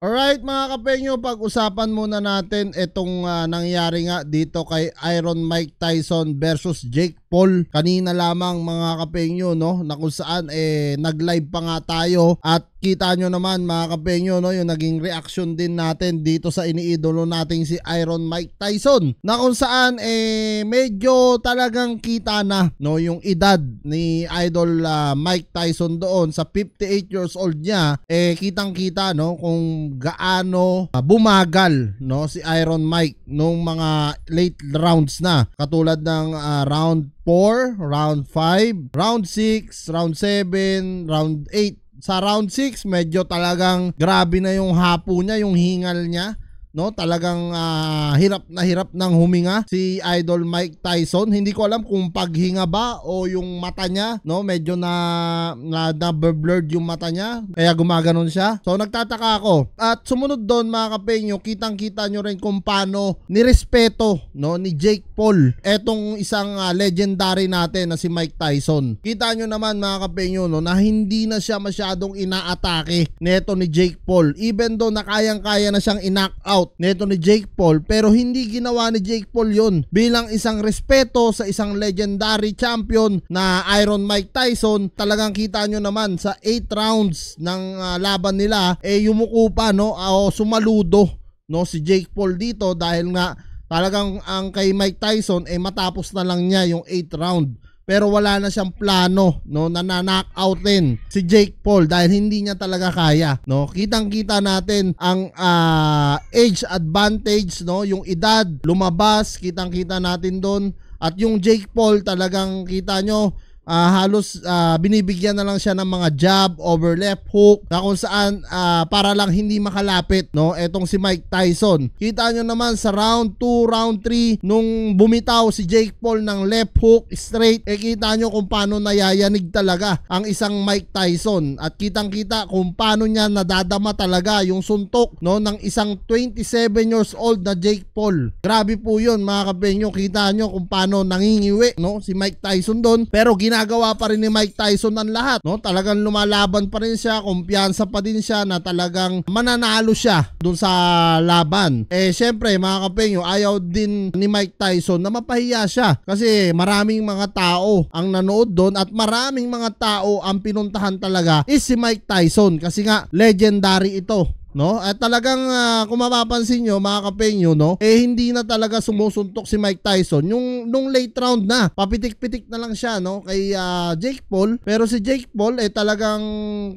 Alright mga kapenyo, pag-usapan muna natin itong nangyari nga dito kay Iron Mike Tyson versus Jake Paul. Kanina lamang mga kapenyo, no, na kung saan nag-live pa nga tayo at kita nyo naman mga kapenyo, no, yung naging reaction din natin dito sa iniidolo nating si Iron Mike Tyson, na kung saan medyo talagang kita na, no, yung edad ni Idol Mike Tyson doon sa 58 years old niya. Kitang kita, no, kung gaano bumagal, no, si Iron Mike nung mga late rounds na, katulad ng round 4, round 5, round 6, round 7, round 8. Sa round 6 medyo talagang grabe na yung hapo niya, yung hingal niya, no, talagang hirap na hirap ng huminga si Idol Mike Tyson. Hindi ko alam kung paghinga ba o yung mata niya, no, medyo na blurred yung mata niya kaya gumaganon siya. So nagtataka ako. At sumunod doon mga kapenyo, kitang-kita nyo rin kung paano nirespeto, no, ni Jake Paul etong isang legendary natin na si Mike Tyson. Kita nyo naman mga kapenyo, no, na hindi na siya masyadong inaatake neto ni Jake Paul, even though na kayang-kaya na siyang i-knock out neto ni Jake Paul, pero hindi ginawa ni Jake Paul yun bilang isang respeto sa isang legendary champion na Iron Mike Tyson. Talagang kita nyo naman sa 8 rounds ng laban nila, yumuko pa, no, o sumaludo, no, si Jake Paul dito dahil nga talagang ang kay Mike Tyson matapos na lang niya yung 8 round, pero wala na siyang plano, no, na knockoutin si Jake Paul dahil hindi niya talaga kaya, no. Kitang-kita natin ang age advantage, no, yung edad lumabas, kitang-kita natin doon. At yung Jake Paul talagang kita nyo, halos binibigyan na lang siya ng mga jab over left hook na kung saan para lang hindi makalapit, no, etong si Mike Tyson. Kita nyo naman sa round 2, round 3 nung bumitaw si Jake Paul ng left hook straight, kita nyo kung paano nayayanig talaga ang isang Mike Tyson. At kitang-kita kung paano niya nadadama talaga yung suntok, no, ng isang 27 years old na Jake Paul. Grabe po yun mga kapenyo. Kita nyo kung paano nangingiwi, no, si Mike Tyson doon, pero ginagawa pa rin ni Mike Tyson ang lahat, no? Talagang lumalaban pa rin siya, kumpiyansa pa din siya na talagang mananalo siya dun sa laban. Syempre mga kapenyo, ayaw din ni Mike Tyson na mapahiya siya kasi maraming mga tao ang nanood doon at maraming mga tao ang pinuntahan talaga is si Mike Tyson kasi nga legendary ito, no? At talagang kung mapapansin nyo mga kapenyo, no, hindi na talaga sumusuntok si Mike Tyson yung nung late round na, papitik-pitik na lang siya, no, kay Jake Paul. Pero si Jake Paul talagang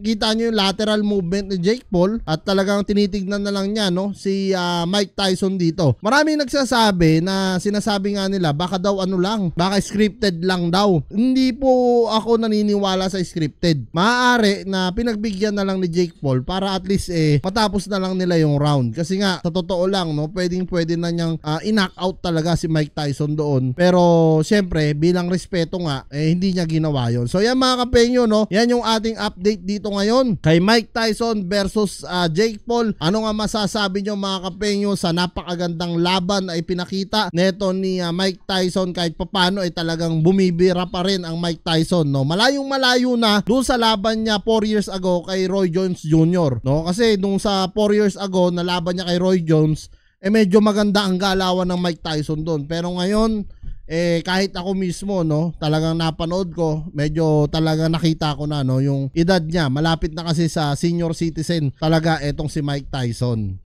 kita nyo yung lateral movement ni Jake Paul at talagang tinitignan na lang niya, no, si Mike Tyson dito. Maraming nagsasabi na sinasabi nga nila baka daw ano lang, baka scripted lang daw. Hindi po ako naniniwala sa scripted. Maaari na pinagbigyan na lang ni Jake Paul para at least matapos na lang nila yung round. Kasi nga sa totoo lang, no, pwede na niyang i-knock out talaga si Mike Tyson doon. Pero syempre bilang respeto nga, hindi niya ginawa yon. So yan mga kapenyo, no, yan yung ating update dito ngayon kay Mike Tyson versus Jake Paul. Ano nga masasabi nyo mga kapenyo sa napakagandang laban na ipinakita neto ni Mike Tyson? Kahit papano talagang bumibira pa rin ang Mike Tyson, no. Malayong malayo na doon sa laban niya 4 years ago kay Roy Jones Jr., no, kasi nung sa 4 years ago na laban niya kay Roy Jones, medyo maganda ang galawan ng Mike Tyson doon. Pero ngayon, kahit ako mismo, no, talagang napanood ko, medyo talaga nakita ko na, no, yung edad niya, malapit na kasi sa senior citizen talaga etong si Mike Tyson.